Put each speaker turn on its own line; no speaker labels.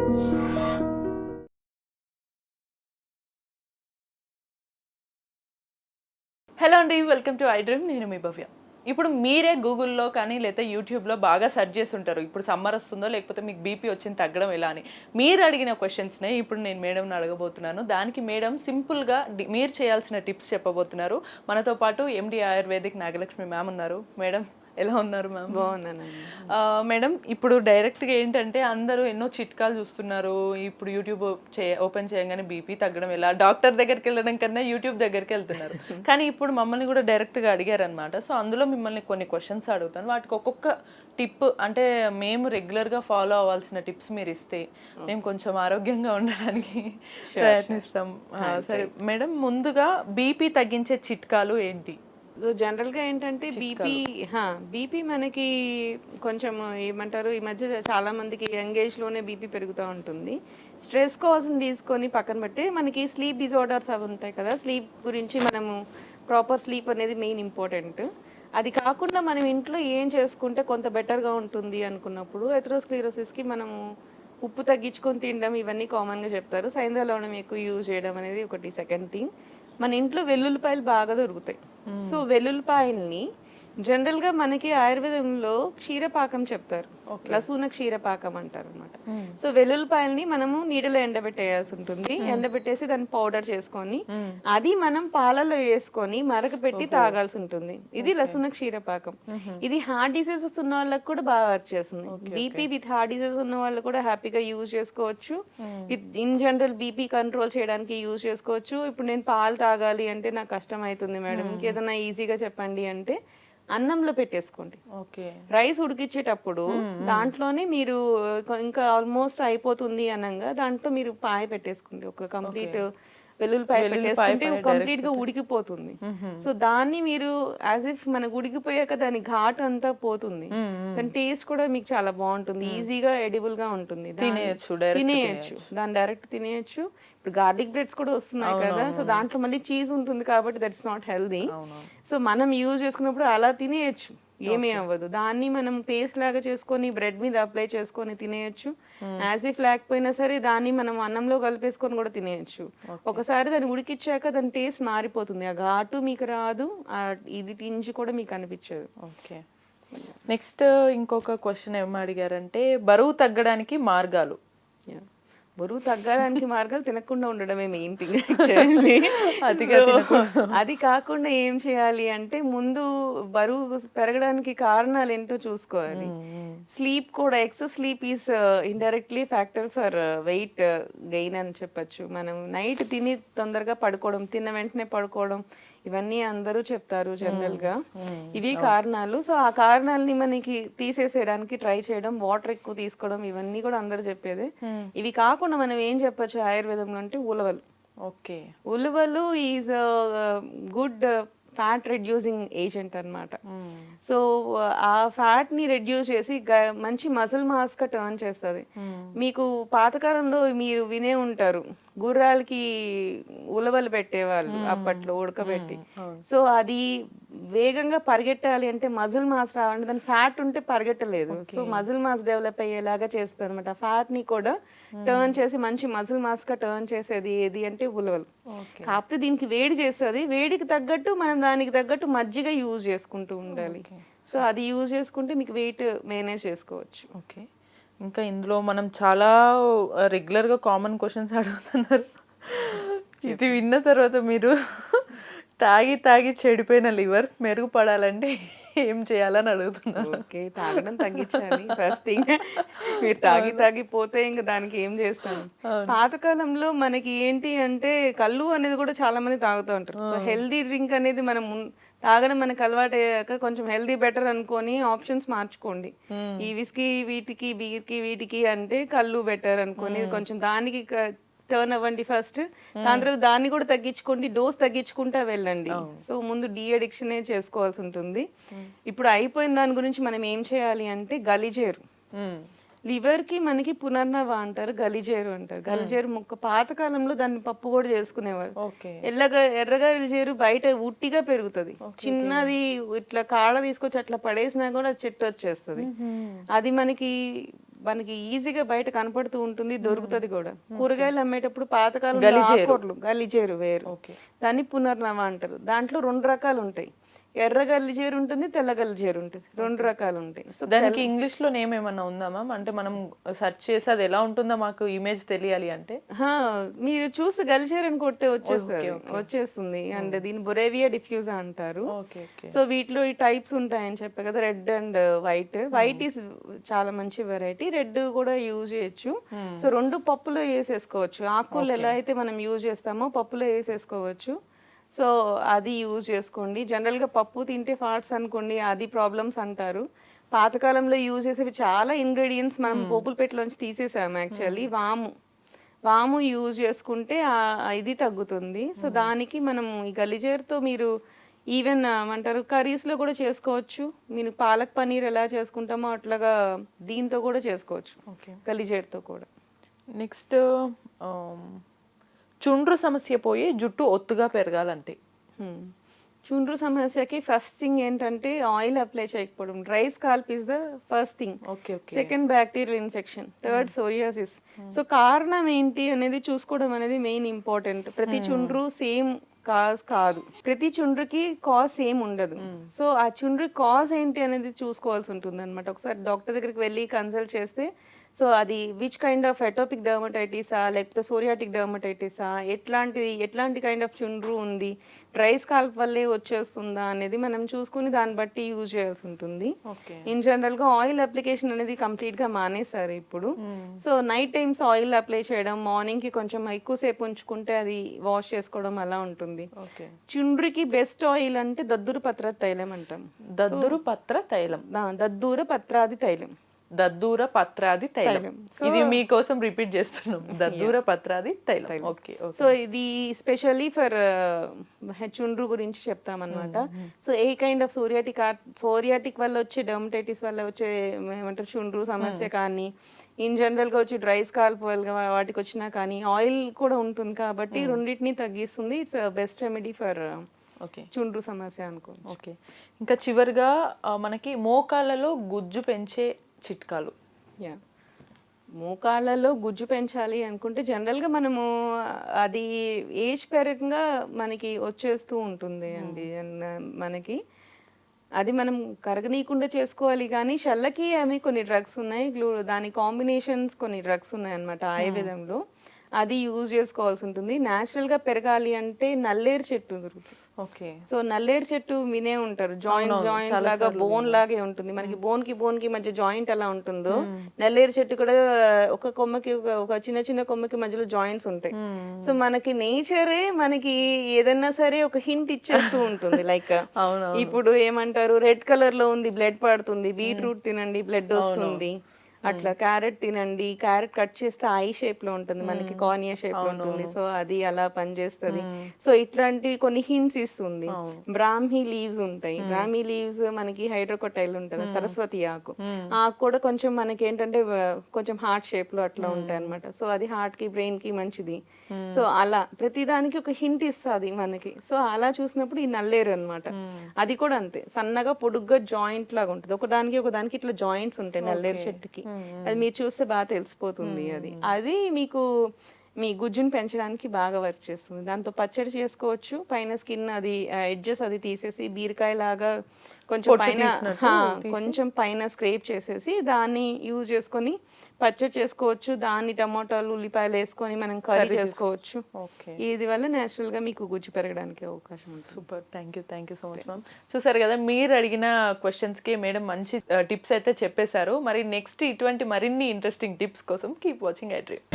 Hello అండి, welcome to I dream. నేను మీ భవ్య. ఇప్పుడు మీరే గూగుల్లో కానీ లేదా యూట్యూబ్లో బాగా సెర్చ్ చేసి ఉంటారు, ఇప్పుడు సమ్మర్ వస్తుందో లేకపోతే మీకు బీపీ వచ్చింది తగ్గడం ఎలా అని. మీరు అడిగిన క్వశ్చన్స్నే ఇప్పుడు నేను మేడంని అడగబోతున్నాను. దానికి మేడం సింపుల్గా మీరు చేయాల్సిన టిప్స్ చెప్పబోతున్నారు. మనతో పాటు ఎండి ఆయుర్వేదిక్ నాగలక్ష్మి మ్యామ్ ఉన్నారు. మేడం ఎలా ఉన్నారు మ్యామ్?
బాగున్నానండి.
మేడం, ఇప్పుడు డైరెక్ట్గా ఏంటంటే అందరూ ఎన్నో చిట్కాలు చూస్తున్నారు. ఇప్పుడు యూట్యూబ్ ఓపెన్ చేయగానే బీపీ తగ్గడం ఎలా, డాక్టర్ దగ్గరికి వెళ్ళడం కన్నా యూట్యూబ్ దగ్గరికి వెళ్తున్నారు. కానీ ఇప్పుడు మమ్మల్ని కూడా డైరెక్ట్గా అడిగారు అనమాట. సో అందులో మిమ్మల్ని కొన్ని క్వశ్చన్స్ అడుగుతాను. వాటికి ఒక్కొక్క టిప్, అంటే మేము రెగ్యులర్గా ఫాలో అవ్వాల్సిన టిప్స్ మీరు ఇస్తే మేము కొంచెం ఆరోగ్యంగా ఉండడానికి ప్రయత్నిస్తాం. సరే మేడం, ముందుగా బీపీ తగ్గించే చిట్కాలు ఏంటి?
జనరల్గా ఏంటంటే బీపీ మనకి కొంచెం ఏమంటారు, ఈ మధ్య చాలా మందికి యంగ్ ఏజ్లోనే బీపీ పెరుగుతూ ఉంటుంది. స్ట్రెస్ కోసం తీసుకొని పక్కన పెట్టి మనకి స్లీప్ డిజార్డర్స్ అవి ఉంటాయి కదా, స్లీప్ గురించి మనము ప్రాపర్ స్లీప్ అనేది మెయిన్ ఇంపార్టెంట్. అది కాకుండా మనం ఇంట్లో ఏం చేసుకుంటే కొంత బెటర్గా ఉంటుంది అనుకున్నప్పుడు ఎథెరోస్క్లెరోసిస్కి మనము ఉప్పు తగ్గించుకొని తినడం ఇవన్నీ కామన్గా చెప్తారు. సైంధవ లవణం ఎక్కువ యూజ్ చేయడం అనేది ఒకటి. సెకండ్ థింగ్, మన ఇంట్లో వెల్లుల్లిపాయలు బాగా దొరుకుతాయి. సో వెల్లుల్లిపాయల్ని జనరల్గా మనకి ఆయుర్వేదంలో క్షీరపాకం చెప్తారు, లసూన క్షీరపాకం అంటారు అనమాట. సో వెల్లుల్లిపాయల్ని మనము నీడలో ఎండబెట్టేయాల్సి ఉంటుంది. ఎండబెట్టేసి దాన్ని పౌడర్ చేసుకొని అది మనం పాలలో వేసుకొని మరకపెట్టి తాగాల్సి ఉంటుంది. ఇది లసూన క్షీరపాకం. ఇది హార్ట్ డిసీజెస్ ఉన్న వాళ్ళకి కూడా బాగా వర్క్ చేస్తుంది. బీపీ విత్ హార్ట్ డిసీజెస్ ఉన్న వాళ్ళు కూడా హ్యాపీగా యూజ్ చేసుకోవచ్చు. ఇన్ జనరల్ బీపీ కంట్రోల్ చేయడానికి యూజ్ చేసుకోవచ్చు. ఇప్పుడు నేను పాలు తాగాలి అంటే నాకు కష్టం అవుతుంది మేడం, ఇంకేదైనా ఈజీగా చెప్పండి అంటే అన్నంలో పెట్టేసుకోండి. రైస్ ఉడికించేటప్పుడు దాంట్లోనే మీరు ఇంకా ఆల్మోస్ట్ అయిపోతుంది అనగా దాంట్లో మీరు పాయ పెట్టేసుకోండి. ఒక కంప్లీట్ వెల్లుల్లిపాయ పెట్టేసుకుంటే కంప్లీట్ గా ఉడికిపోతుంది. సో దాన్ని మీరు యాజ్ ఇఫ్ మనకు ఉడికిపోయాక దాని ఘాట్ అంతా పోతుంది. దాని టేస్ట్ కూడా మీకు చాలా బాగుంటుంది, ఈజీగా ఎడిబుల్ గా ఉంటుంది, తినేయచ్చు. దాన్ని డైరెక్ట్ తినేయచ్చు. ఇప్పుడు గార్లిక్ బ్రెడ్స్ కూడా వస్తున్నాయి కదా, సో దాంట్లో మళ్ళీ చీజ్ ఉంటుంది కాబట్టి దట్స్ నాట్ హెల్దీ. సో మనం యూజ్ చేసుకున్నప్పుడు అలా తినేయచ్చు, ఏమీ అవ్వదు. దాన్ని మనం పేస్ట్ లాగా చేసుకొని బ్రెడ్ మీద అప్లై చేసుకొని తినేయచ్చు. యాజ్ ఇఫ్ లేకపోయినా సరే దాన్ని మనం అన్నంలో కలిపేసుకొని కూడా తినేయచ్చు. ఒకసారి దాన్ని ఉడికిచ్చాక దాని టేస్ట్ మారిపోతుంది, ఆ ఘాటు మీకు రాదు, ఇది టింజ్ కూడా మీకు అనిపించదు.
ఓకే, నెక్స్ట్ ఇంకొక క్వశ్చన్ ఏం అడిగారంటే బరువు తగ్గడానికి మార్గాలు.
బరువు తగ్గడానికి మార్గాలు తినకుండా ఉండడమే మెయిన్ థింగ్. అది కాకుండా ఏం చేయాలి అంటే ముందు బరువు పెరగడానికి కారణాలు ఏంటో చూసుకోవాలి. స్లీప్ కూడా, excess sleep is indirectly factor for weight gain అని చెప్పచ్చు. మనం నైట్ తిని తొందరగా పడుకోవడం, తిన్న వెంటనే పడుకోవడం, ఇవన్నీ అందరూ చెప్తారు జనరల్ గా. ఇవి కారణాలు. సో ఆ కారణాలని మనకి తీసేసేయడానికి ట్రై చేయడం, వాటర్ ఎక్కువ తీసుకోవడం, ఇవన్నీ కూడా అందరూ చెప్పేది. ఇవి కాకుండా మనం ఏం చెప్పచ్చు ఆయుర్వేదంలో అంటే ఉలవలు. ఉలవలు is good fat reducing agent అనమాట. సో ఆ ఫ్యాట్ ని రెడ్యూస్ చేసి మంచి మజిల్ మాస్ గా టర్న్ చేస్తుంది. మీకు పాతకాలంలో మీరు వినే ఉంటారు, గుర్రాలకి ఉలవలు పెట్టేవాళ్ళు అప్పట్లో ఉడకబెట్టి. సో అది వేగంగా పరిగెట్టాలి అంటే మజిల్ మాస్ రావాలంటే దాని ఫ్యాట్ ఉంటే పరిగెట్టలేదు. సో మజిల్ మాస్ డెవలప్ అయ్యేలాగా చేస్తుంది అనమాట. ఫ్యాట్ ని కూడా టర్న్ చేసి మంచి మజిల్ మాస్ గా టర్న్ చేసేది ఏది అంటే ఉలవలు. కాకపోతే దీనికి వేడి చేస్తుంది, వేడికి తగ్గట్టు మనం దానికి తగ్గట్టు మజ్జిగ యూజ్ చేసుకుంటూ ఉండాలి. సో అది యూజ్ చేసుకుంటే మీకు వెయిట్ మేనేజ్ చేసుకోవచ్చు.
ఓకే, ఇంకా ఇందులో మనం చాలా రెగ్యులర్గా కామన్ క్వశ్చన్స్ అడుగుతున్నారు. ఇది విన్న తర్వాత మీరు తాగి తాగి చెడిపోయిన లివర్ మెరుగుపడాలంటే ఏం చేయాలని అడుగుతున్నారు.
ఓకే, తాగడం తగ్గించాలి ఫస్ట్ థింగ్. మీరు తాగి పోతే ఇంకా దానికి ఏం చేస్తాను. పాతకాలంలో మనకి ఏంటి అంటే కళ్ళు అనేది కూడా చాలా మంది తాగుతూ ఉంటారు. సో హెల్దీ డ్రింక్ అనేది మనం తాగడం మనకు అలవాటు అయ్యాక కొంచెం హెల్దీ బెటర్ అనుకొని ఆప్షన్స్ మార్చుకోండి. ఈ విస్కీ వీటికి, బీర్కి వీటికి అంటే కళ్ళు బెటర్ అనుకొని కొంచెం దానికి టర్న్ అవ్వండి ఫస్ట్. దాని తర్వాత దాన్ని కూడా తగ్గించుకోండి, డోస్ తగ్గించుకుంటా వెళ్ళండి. సో ముందు డీ అడిక్షన్ చేసుకోవాల్సి ఉంటుంది. ఇప్పుడు అయిపోయిన దాని గురించి మనం ఏం చేయాలి అంటే గలిజేరు, లివర్ కి మనకి పునర్నవ అంటారు, గలిజేరు అంటారు. గలిజేరు ముక్క పాతకాలంలో దాన్ని పప్పు కూడా చేసుకునేవారు. ఎర్రగా గలిజేరు బయట ఉట్టిగా పెరుగుతుంది, చిన్నది ఇట్లా కాడ తీసుకొచ్చి అట్లా పడేసినా కూడా చెట్టు వచ్చేస్తుంది. అది మనకి మనకి ఈజీగా బయట కనపడుతూ ఉంటుంది, దొరుకుతుంది కూడా. కూరగాయలు అమ్మేటప్పుడు పాతకాలంలో ఆకుకూరలు గలిజేరు వేరు,
ఓకే.
దాన్ని పునర్నవ అంటారు. దాంట్లో 2 రకాలు ఉంటాయి, ఎర్ర గలిజేరు ఉంటుంది, తెల్ల గలిజేరు ఉంటుంది, 2 రకాలు ఉంటాయి. సో
దానికి ఇంగ్లీష్ లో నేమ్ ఏమన్నా ఉందా మ్యామ్? అంటే మనం సెర్చ్ చేసి అది ఎలా ఉంటుందో మాకు ఇమేజ్ తెలియాలి అంటే.
మీరు చూసి గలిజేరు అని కొడితే వచ్చేస్తుంది. అండ్ దీని బొరేవియా డిఫ్యూజా అంటారు.
Okay okay.
సో వీటిలో ఈ టైప్స్ ఉంటాయని చెప్పే కదా, red and white. White is చాలా మంచి వెరైటీ, రెడ్ కూడా యూజ్ చేయొచ్చు. సో 2 పప్పులో వేసేసుకోవచ్చు. ఆకుకూరలు ఎలా అయితే మనం యూజ్ చేస్తామో పప్పులో వేసేసుకోవచ్చు. సో అది యూజ్ చేసుకోండి. జనరల్గా పప్పు తింటే ఫాట్స్ అనుకోండి, అది ప్రాబ్లమ్స్ అంటారు. పాతకాలంలో యూజ్ చేసేవి చాలా ఇంగ్రీడియంట్స్ మనం పోపుల పెట్టలోంచి తీసేసాము యాక్చువల్లీ. వాము యూజ్ చేసుకుంటే ఇది తగ్గుతుంది. సో దానికి మనము ఈ గలిజేరుతో మీరు ఈవెన్ ఏమంటారు కర్రీస్లో కూడా చేసుకోవచ్చు. మీరు పాలక్ పన్నీర్ ఎలా చేసుకుంటామో అట్లాగా దీంతో కూడా చేసుకోవచ్చు, గలిజేరుతో కూడా.
నెక్స్ట్ చుండ్రు సమస్య పోయి జుట్టు ఒత్తుగా పెరగాలంటే.
చుండ్రు సమస్యకి ఫస్ట్ థింగ్ ఏంటంటే ఆయిల్ అప్లై చేయకపోవడం. Dry scalp is the first thing. Second bacterial infection, third psoriasis. So కారణం ఏంటి అనేది చూసుకోవడం అనేది మెయిన్ ఇంపార్టెంట్. ప్రతి చుండ్రు సేమ్ కాజ్ కాదు, ప్రతి చుండ్రుకి కాజ్ సేమ్ ఉండదు. సో ఆ చుండ్రు కాజ్ ఏంటి అనేది చూసుకోవాల్సి ఉంటుంది అనమాట. ఒకసారి డాక్టర్ దగ్గరికి వెళ్ళి కన్సల్ట్ చేస్తే సో అది విచ్ కైండ్ ఆఫ్ ఎటోపిక్ డర్మటైటిసా లేకపోతే సోరియాటిక్ డర్మటైటిసా, ఎట్లాంటి కైండ్ ఆఫ్ చుండ్రు ఉంది, డ్రై స్కాల్ప్ వల్లే వచ్చేస్తుందా అనేది మనం చూసుకుని దాన్ని బట్టి యూజ్ చేయాల్సి ఉంటుంది. ఇన్ జనరల్గా ఆయిల్ అప్లికేషన్ అనేది కంప్లీట్గా మానేశారు ఇప్పుడు. So night times oil apply చేయడం, మార్నింగ్కి కొంచెం ఎక్కువసేపు ఉంచుకుంటే అది వాష్ చేసుకోవడం అలా ఉంటుంది. చుండ్రుకి బెస్ట్ ఆయిల్ అంటే దద్దూర పత్రాది తైలం అంటాం.
దద్దూర
పత్రాది తైలం.
దద్దూర పత్రాది తైలం. ఇది మీకోసం రిపీట్ చేస్తున్నాం, దద్దూర పత్రాది తైలం. ఓకే.
సో ఇది స్పెషల్లీ ఫర్ చుండ్రు గురించి చెప్తామన్నమాట. So a kind of psoriatic వల్ల వచ్చే డర్మటైటిస్ వల్ల వచ్చే ఏమంటారు చుండ్రు సమస్య కానీ, ఇన్ జనరల్గా వచ్చి డ్రై స్కాల్ప్ వాటికి వచ్చినా కానీ ఆయిల్ కూడా ఉంటుంది కాబట్టి రెండింటిని తగ్గిస్తుంది. ఇట్స్ బెస్ట్ రెమెడీ ఫర్ చుండ్రు సమస్య అనుకో.
ఓకే. ఇంకా చివరిగా మనకి మోకాళ్ళలో గుజ్జు పెంచే చిట్కాలు.
మోకాళ్ళలో గుజ్జు పెంచాలి అనుకుంటే జనరల్గా మనము అది ఏజ్ పెరగంగా మనకి వచ్చేస్తూ ఉంటుంది అండి. మనకి అది మనం కరగనీయకుండా చేసుకోవాలి. కానీ షల్లకి అవి కొన్ని డ్రగ్స్ ఉన్నాయి, దాని కాంబినేషన్స్ కొన్ని డ్రగ్స్ ఉన్నాయి అన్నమాట ఆయుర్వేదంలో. అది యూజ్ చేసుకోవాల్సి ఉంటుంది. న్యాచురల్గా పెరగాలి అంటే నల్లేరు చెట్టు దొరుకుతుంది.
ఓకే.
సో నల్లేరు చెట్టు వినే ఉంటారు, జాయింట్ లాగా బోన్ లాగే ఉంటుంది. మనకి బోన్ కి మధ్య జాయింట్ ఎలా ఉంటుందో నల్లేరు చెట్టు కూడా ఒక కొమ్మకి ఒక చిన్న కొమ్మకి మధ్యలో జాయింట్స్ ఉంటాయి. సో మనకి నేచరే మనకి ఏదన్నా సరే ఒక హింట్ ఇచ్చేస్తూ ఉంటుంది. లైక్ ఇప్పుడు ఏమంటారు, రెడ్ కలర్ లో ఉంది బ్లడ్ పడుతుంది, బీట్రూట్ తినండి బ్లడ్ వస్తుంది, అట్లా క్యారెట్ తినండి, క్యారెట్ కట్ చేస్తే ఐ షేప్ లో ఉంటుంది, మనకి కార్నియా షేప్ లో ఉంటుంది. సో అది అలా పనిచేస్తుంది. సో ఇట్లాంటి కొన్ని హింట్స్ ఇస్తుంది. బ్రాహ్మీ లీవ్స్ ఉంటాయి, బ్రాహ్మీ లీవ్స్ మనకి హైడ్రోకోటైల్ ఉంటుంది, సరస్వతి ఆకు కూడా కొంచెం మనకి ఏంటంటే కొంచెం హార్ట్ షేప్ లో అట్లా ఉంటాయి అనమాట. సో అది హార్ట్ కి బ్రెయిన్ కి మంచిది. సో అలా ప్రతిదానికి ఒక హింట్ ఇస్తుంది మనకి. సో అలా చూసినప్పుడు ఈ నల్లేరు అనమాట, అది కూడా అంతే సన్నగా పొడుగ్గా జాయింట్ లాగా ఉంటుంది. ఒకదానికి ఇట్లా జాయింట్స్ ఉంటాయి నల్లేరు చెట్టుకి. అది మీరు చూస్తే బాగా తెలిసిపోతుంది. అది మీకు మీ గుజ్జును పెంచడానికి బాగా వర్క్ చేస్తుంది. దాంతో పచ్చడి చేసుకోవచ్చు. పైన స్కిన్ అది ఎడ్జెస్ అది తీసేసి బీరకాయ లాగా కొంచెం పైన స్క్రేప్ చేసేసి దాన్ని యూజ్ చేసుకొని పచ్చడి చేసుకోవచ్చు. దాన్ని టమోటాలు ఉల్లిపాయలు వేసుకొని మనం కర్రీ చేసుకోవచ్చు. ఇది వల్ల నేచురల్ గా మీకు గుజ్జు పెరగడానికి అవకాశం ఉంటుంది.
Super, thank you so much ma'am. చూసారు కదా, మీరు అడిగిన క్వశ్చన్స్ కి మేడం మంచి టిప్స్ అయితే చెప్పేశారు. మరి నెక్స్ట్ ఇటువంటి మరిన్ని ఇంట్రెస్టింగ్ టిప్స్ కోసం కీప్ వాచింగ్ ఐ డ్రీమ్.